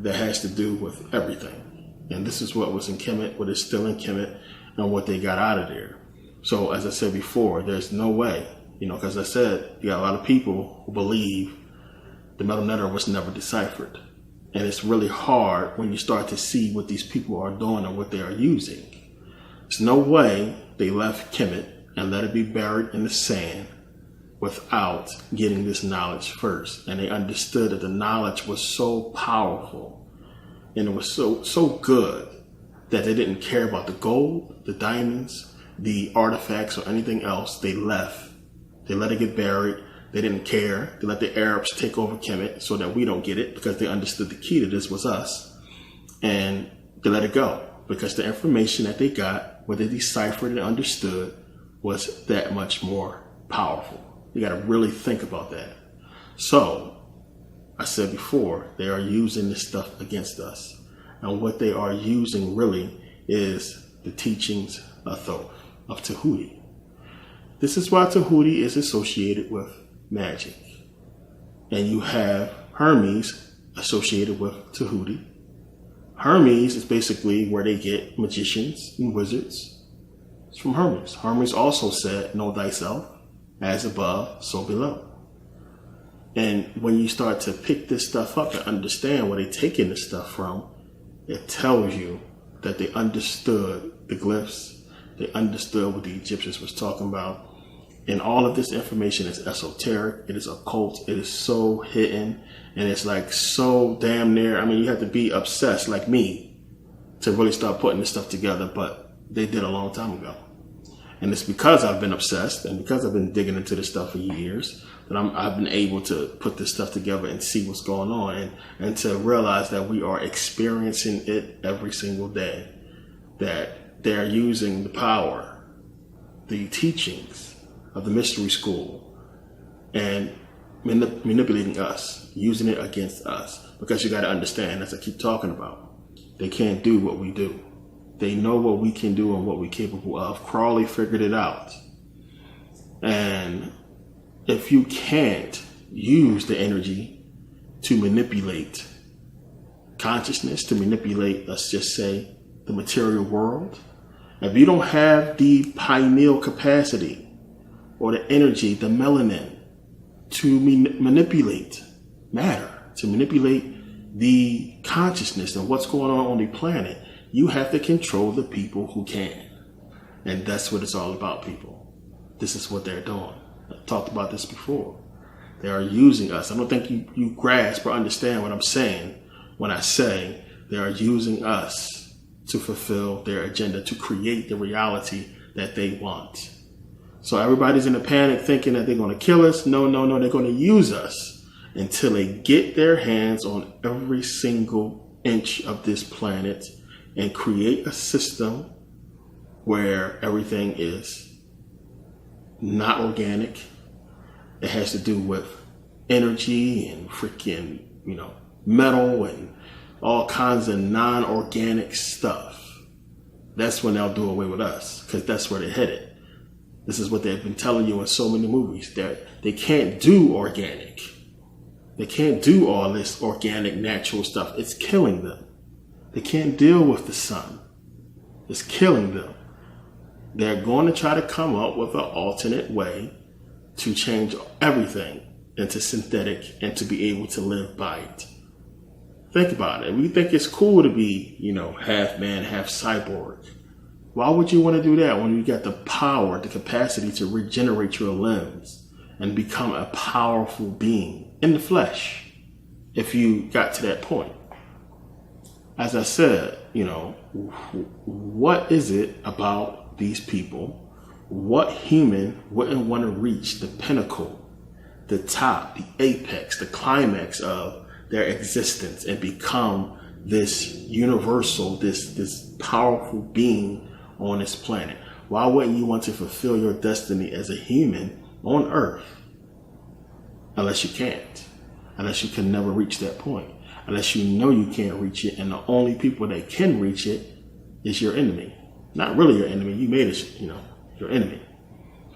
that has to do with everything. And this is what was in Kemet, what is still in Kemet, and what they got out of there. So as I said before, there's no way, because I said, you got a lot of people who believe the metal netter was never deciphered. And it's really hard when you start to see what these people are doing and what they are using. There's no way they left Kemet and let it be buried in the sand without getting this knowledge first. And they understood that the knowledge was so powerful and it was so good that they didn't care about the gold, the diamonds, the artifacts, or anything else. They left. They let it get buried. They didn't care. They let the Arabs take over Kemet so that we don't get it, because they understood the key to this was us. And they let it go because the information that they got, what they deciphered and understood, was that much more powerful. You got to really think about that. So I said before, they are using this stuff against us. And what they are using really is the teachings of Thoth, of Tahuti. This is why Tahuti is associated with magic. And you have Hermes associated with Tahuti. Hermes is basically where they get magicians and wizards. It's from Hermes. Hermes also said, know thyself, as above, so below. And when you start to pick this stuff up and understand where they're taking this stuff from, it tells you that they understood the glyphs. They understood what the Egyptians was talking about. And all of this information is esoteric. It is occult. It is so hidden. And it's like so damn near. I mean, you have to be obsessed like me to really start putting this stuff together. But they did a long time ago. And it's because I've been obsessed and because I've been digging into this stuff for years that I've been able to put this stuff together and see what's going on and to realize that we are experiencing it every single day. That they're using the power, the teachings of the mystery school and manipulating us, using it against us. Because you got to understand, as I keep talking about, they can't do what we do. They know what we can do and what we're capable of. Crowley figured it out. And if you can't use the energy to manipulate consciousness, to manipulate, let's just say, the material world, if you don't have the pineal capacity or the energy, the melanin, to manipulate matter, to manipulate the consciousness and what's going on the planet, you have to control the people who can. And that's what it's all about, people. This is what they're doing. I've talked about this before. They are using us. I don't think you grasp or understand what I'm saying when I say they are using us to fulfill their agenda, to create the reality that they want. So everybody's in a panic thinking that they're going to kill us. No, they're going to use us until they get their hands on every single inch of this planet and create a system where everything is not organic. It has to do with energy and freaking, metal and all kinds of non-organic stuff. That's when they'll do away with us, because that's where they're headed. This is what they've been telling you in so many movies, that they can't do organic. They can't do all this organic, natural stuff. It's killing them. They can't deal with the sun. It's killing them. They're going to try to come up with an alternate way to change everything into synthetic and to be able to live by it. Think about it. We think it's cool to be, half man, half cyborg. Why would you want to do that when you got the power, the capacity to regenerate your limbs and become a powerful being in the flesh if you got to that point? As I said, what is it about these people? What human wouldn't want to reach the pinnacle, the top, the apex, the climax of their existence and become this universal, this powerful being on this planet? Why wouldn't you want to fulfill your destiny as a human on Earth? Unless you can't. Unless you can never reach that point. Unless you know you can't reach it, and the only people that can reach it is your enemy. Not really your enemy. You made it, your enemy.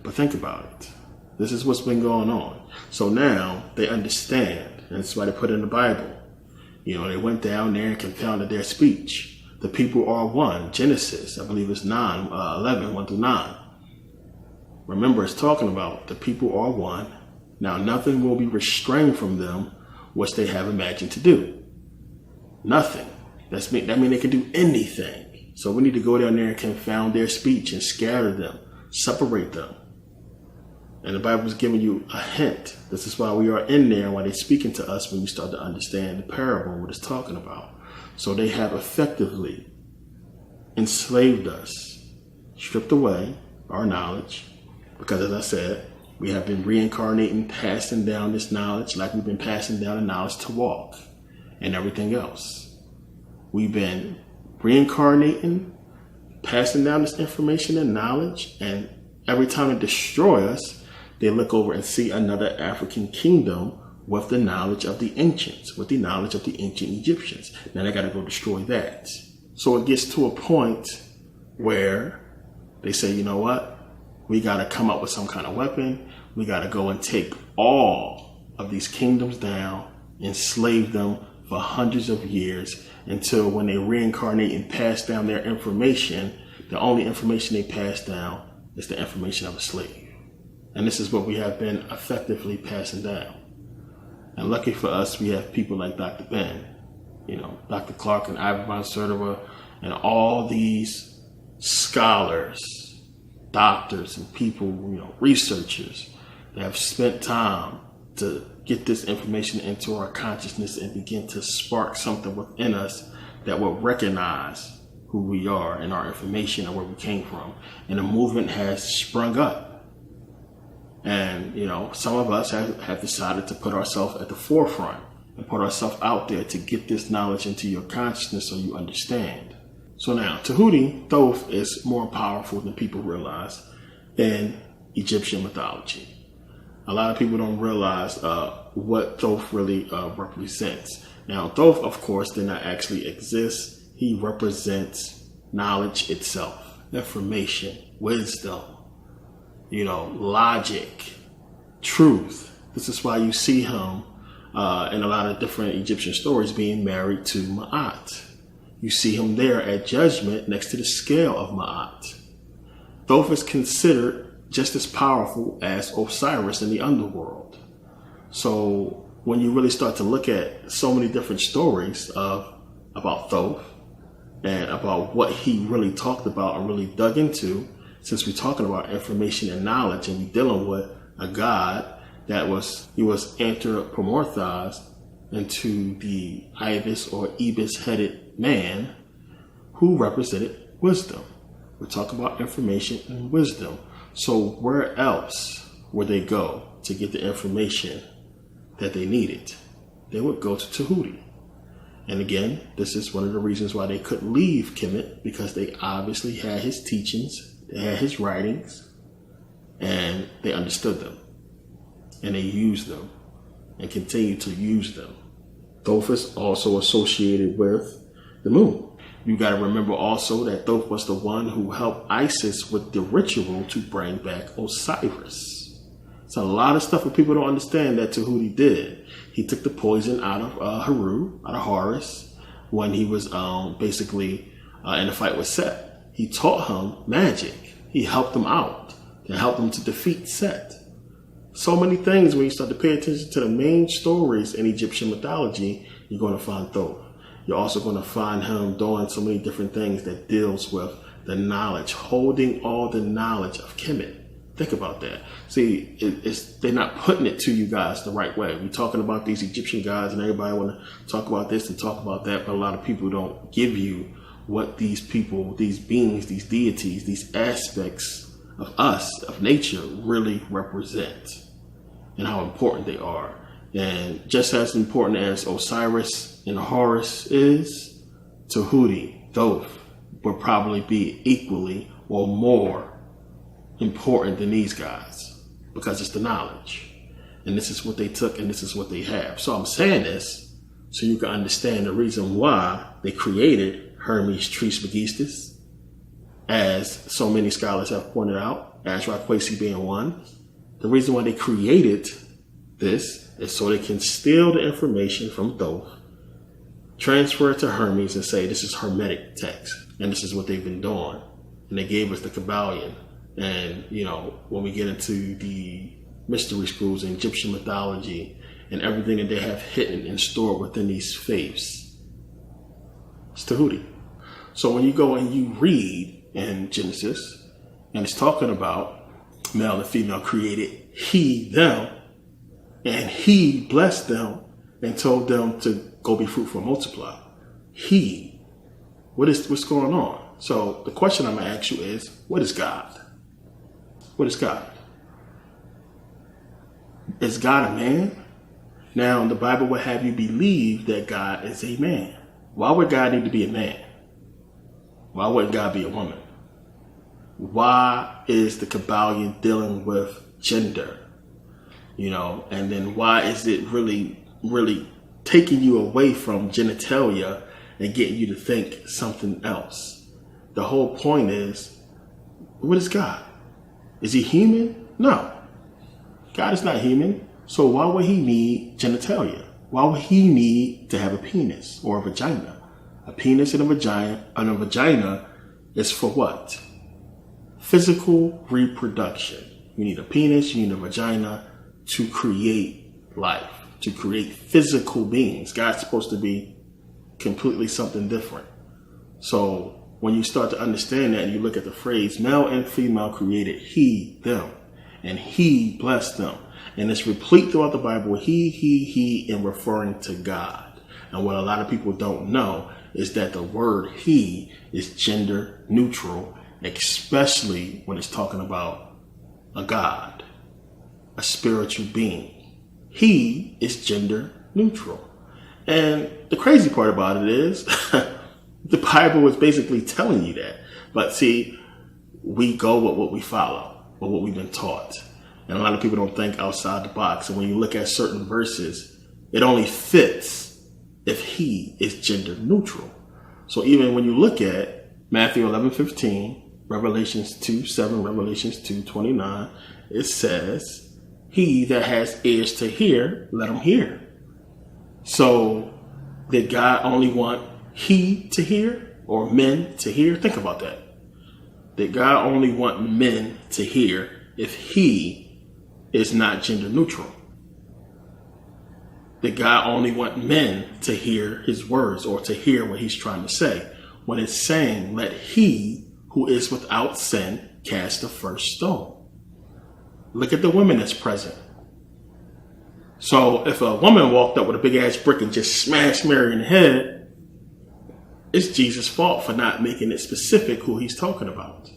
But think about it. This is what's been going on. So now they understand, and that's why they put it in the Bible. They went down there and confounded their speech. The people are one. Genesis, I believe it's 11, 1 through 9. Remember, it's talking about the people are one. Now, nothing will be restrained from them which they have imagined to do. Nothing. That means they can do anything. So we need to go down there and confound their speech and scatter them, separate them. And the Bible is giving you a hint. This is why we are in there and why they're speaking to us when you start to understand the parable, what it's talking about. So they have effectively enslaved us, stripped away our knowledge, because as I said, we have been reincarnating, passing down this knowledge like we've been passing down the knowledge to walk and everything else. We've been reincarnating, passing down this information and knowledge, and every time they destroy us, they look over and see another African kingdom with the knowledge of the ancients, with the knowledge of the ancient Egyptians. Now they got to go destroy that. So it gets to a point where they say, you know what? We got to come up with some kind of weapon. We got to go and take all of these kingdoms down, enslave them for hundreds of years until when they reincarnate and pass down their information, the only information they pass down is the information of a slave. And this is what we have been effectively passing down. And lucky for us, we have people like Dr. Ben, Dr. Clark and Ivor von Sertova, and all these scholars, doctors and people, researchers that have spent time to get this information into our consciousness and begin to spark something within us that will recognize who we are and our information and where we came from. And a movement has sprung up. And, some of us have decided to put ourselves at the forefront and put ourselves out there to get this knowledge into your consciousness so you understand. So now, Tahuti, Thoth, is more powerful than people realize in Egyptian mythology. A lot of people don't realize what Thoth really represents. Now, Thoth, of course, did not actually exist. He represents knowledge itself, information, wisdom, logic, truth. This is why you see him in a lot of different Egyptian stories being married to Ma'at. You see him there at judgment next to the scale of Ma'at. Thoth is considered just as powerful as Osiris in the underworld. So when you really start to look at so many different stories about Thoth and about what he really talked about and really dug into, since we're talking about information and knowledge and we're dealing with a god that was anthropomorphized into the ibis or ibis-headed man who represented wisdom. We're talking about information and wisdom. So where else would they go to get the information that they needed? They would go to Tahuti. And again, this is one of the reasons why they couldn't leave Kemet, because they obviously had his teachings, they had his writings, and they understood them. And they used them and continue to use them. Thoth is also associated with the moon. You got to remember also that Thoth was the one who helped Isis with the ritual to bring back Osiris. It's a lot of stuff that people don't understand that Tahuti did. He took the poison out of Horus, when he was basically in a fight with Set. He taught him magic. He helped him out and helped him to defeat Set. So many things, when you start to pay attention to the main stories in Egyptian mythology, you're going to find Thoth. You're also going to find him doing so many different things that deals with the knowledge, holding all the knowledge of Kemet. Think about that. See, they're not putting it to you guys the right way. We're talking about these Egyptian gods and everybody want to talk about this and talk about that, but a lot of people don't give you what these people, these beings, these deities, these aspects of us, of nature, really represent and how important they are. And just as important as Osiris and Horus is, Tahuti, Thoth, would probably be equally or more important than these guys, because it's the knowledge. And this is what they took and this is what they have. So I'm saying this so you can understand the reason why they created Hermes Trismegistus, as so many scholars have pointed out, Ashra-Kwesi being one. The reason why they created this is so they can steal the information from Thoth transfer it to Hermes and say, this is Hermetic text, and this is what they've been doing. And they gave us the Kabbalion. And, when we get into the mystery schools and Egyptian mythology and everything that they have hidden and stored within these faiths, it's Tahuti. So when you go and you read in Genesis, and it's talking about male and female created he, them, and he blessed them and told them to go be fruitful and multiply. What's going on? So the question I'm going to ask you is, what is God? What is God? Is God a man? Now, the Bible would have you believe that God is a man. Why would God need to be a man? Why wouldn't God be a woman? Why is the Kabbalion dealing with gender? And then why is it really, really taking you away from genitalia and getting you to think something else? The whole point is, what is God? Is he human? No. God is not human. So why would he need genitalia? Why would he need to have a penis or a vagina? A penis and a vagina is for what? Physical reproduction. You need a penis, you need a vagina to create life, to create physical beings. God's supposed to be completely something different. So when you start to understand that and you look at the phrase, male and female created he, them, and he blessed them. And it's replete throughout the Bible, he, in referring to God. And what a lot of people don't know is that the word he is gender neutral, especially when it's talking about a God, a spiritual being. He is gender neutral. And the crazy part about it is the Bible is basically telling you that. But see, we go with what we follow, with what we've been taught. And a lot of people don't think outside the box. And when you look at certain verses, it only fits if he is gender neutral. So even when you look at Matthew 11:15, Revelations 2:7, Revelations 2:29, it says, he that has ears to hear, let him hear. So did God only want he to hear or men to hear? Think about that. Did God only want men to hear if he is not gender neutral? Did God only want men to hear his words or to hear what he's trying to say? When it's saying, let he who is without sin cast the first stone. Look at the women that's present. So if a woman walked up with a big ass brick and just smashed Mary in the head, it's Jesus' fault for not making it specific who he's talking about.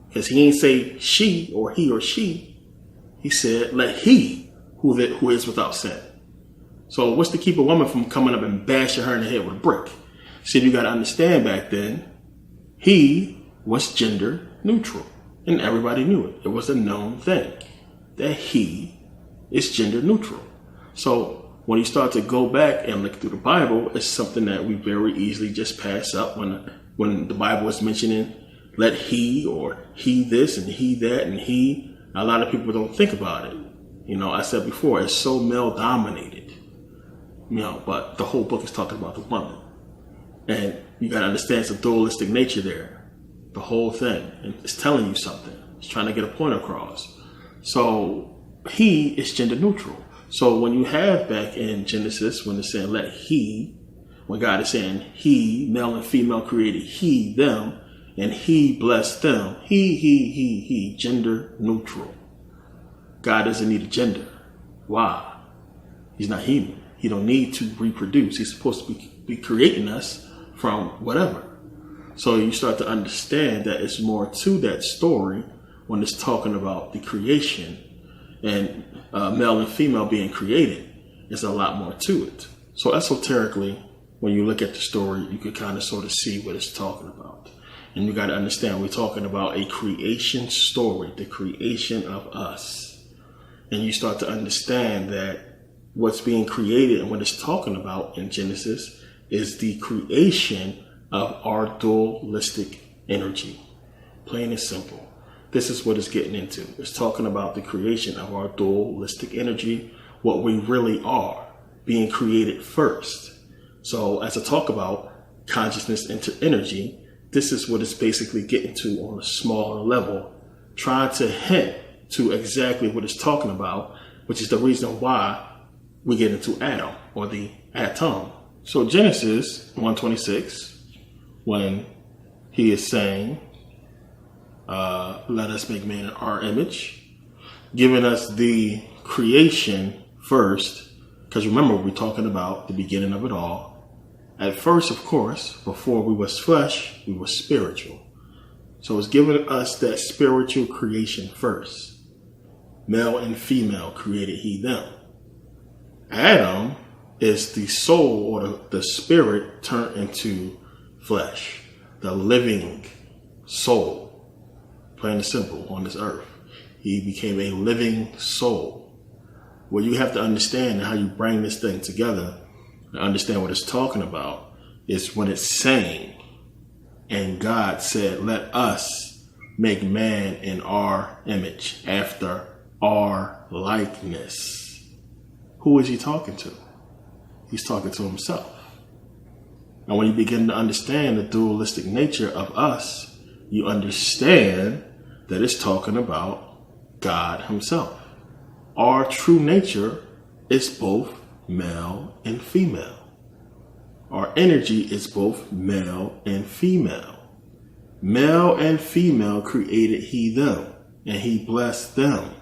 Because he ain't say she or he or she. He said, let he who is without sin. So what's to keep a woman from coming up and bashing her in the head with a brick? See, you got to understand back then, he was gender neutral. And everybody knew it. It was a known thing that he is gender neutral. So when you start to go back and look through the Bible, it's something that we very easily just pass up when the Bible is mentioning let he or he this and he that and he. A lot of people don't think about it. I said before, it's so male dominated. But the whole book is talking about the woman. And you got to understand it's a dualistic nature there. The whole thing. And it's telling you something. It's trying to get a point across. So he is gender neutral. So when you have back in Genesis, when it's saying let he, when God is saying he, male and female created he, them, and he blessed them. He, gender neutral. God doesn't need a gender. Why? He's not human. He don't need to reproduce. He's supposed to be creating us from whatever. So you start to understand that it's more to that story when it's talking about the creation and male and female being created. There's a lot more to it. So esoterically, when you look at the story, you can kind of sort of see what it's talking about. And you got to understand, we're talking about a creation story, the creation of us. And you start to understand that what's being created and what it's talking about in Genesis is the creation of our dualistic energy. Plain and simple. This is what it's getting into. It's talking about the creation of our dualistic energy, what we really are, being created first. So as I talk about consciousness into energy, this is what it's basically getting to on a smaller level, trying to hint to exactly what it's talking about, which is the reason why we get into Adam, or the atom. So Genesis 1:26, when he is saying, let us make man in our image, giving us the creation first, because remember, we're talking about the beginning of it all. At first, of course, before we was flesh, we were spiritual. So it's giving us that spiritual creation first. Male and female created he them. Adam is the soul, or the spirit turned into flesh, the living soul, plain and simple, on this earth. He became a living soul. What you have to understand, and how you bring this thing together and understand what it's talking about, is when it's saying, and God said, let us make man in our image, after our likeness. Who is he talking to? He's talking to himself. And when you begin to understand the dualistic nature of us, you understand that it's talking about God himself. Our true nature is both male and female. Our energy is both male and female. Male and female created he them, and he blessed them.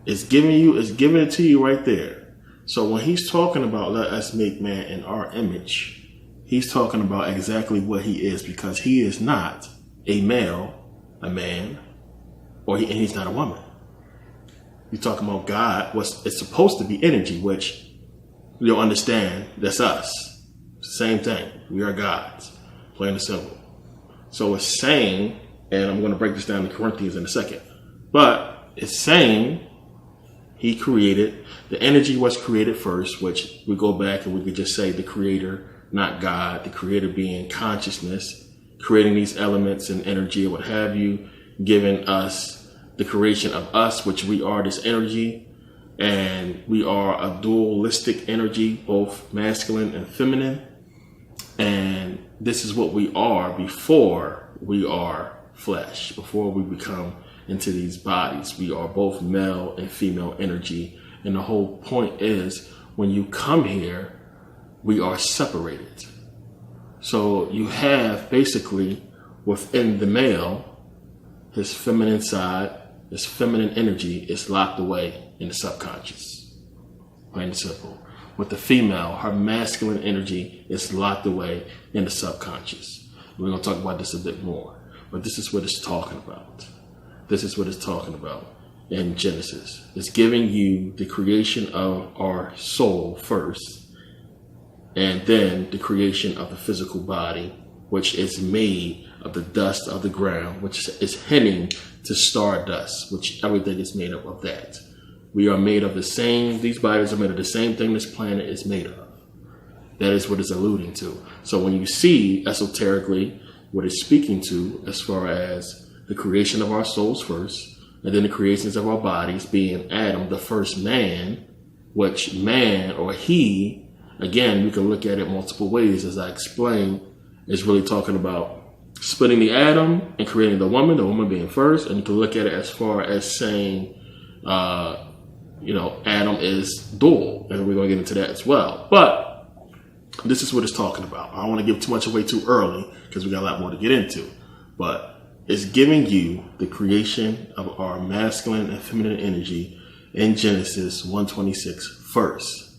It's giving it to you right there. So when he's talking about let us make man in our image, he's talking about exactly what he is, because he is not a male, a man, and he's not a woman. You're talking about God, it's supposed to be energy, which you'll understand, that's us. Same thing. We are gods, plain and simple. So it's saying, and I'm going to break this down in Corinthians in a second, but it's saying he created, the energy was created first, which we go back and we could just say the creator, not God, the creator being consciousness, creating these elements and energy or what have you, giving us the creation of us, which we are this energy, and we are a dualistic energy, both masculine and feminine. And this is what we are before we are flesh, before we become into these bodies. We are both male and female energy. And the whole point is, when you come here, we are separated. So you have basically within the male, his feminine side, his feminine energy is locked away in the subconscious. Plain and simple. With the female, her masculine energy is locked away in the subconscious. We're going to talk about this a bit more, but this is what it's talking about. This is what it's talking about in Genesis. It's giving you the creation of our soul first, and then the creation of the physical body, which is made of the dust of the ground, which is hinting to stardust, which everything is made up of that. We are made of the same, these bodies are made of the same thing this planet is made of. That is what it's alluding to. So when you see esoterically what it's speaking to as far as the creation of our souls first, and then the creations of our bodies, being Adam, the first man, which man or he, again, we can look at it multiple ways. As I explained, is really talking about splitting the atom and creating the woman being first. And you can look at it as far as saying, Adam is dual, and we're going to get into that as well. But this is what it's talking about. I don't want to give too much away too early because we got a lot more to get into. But it's giving you the creation of our masculine and feminine energy in Genesis 1:26 first.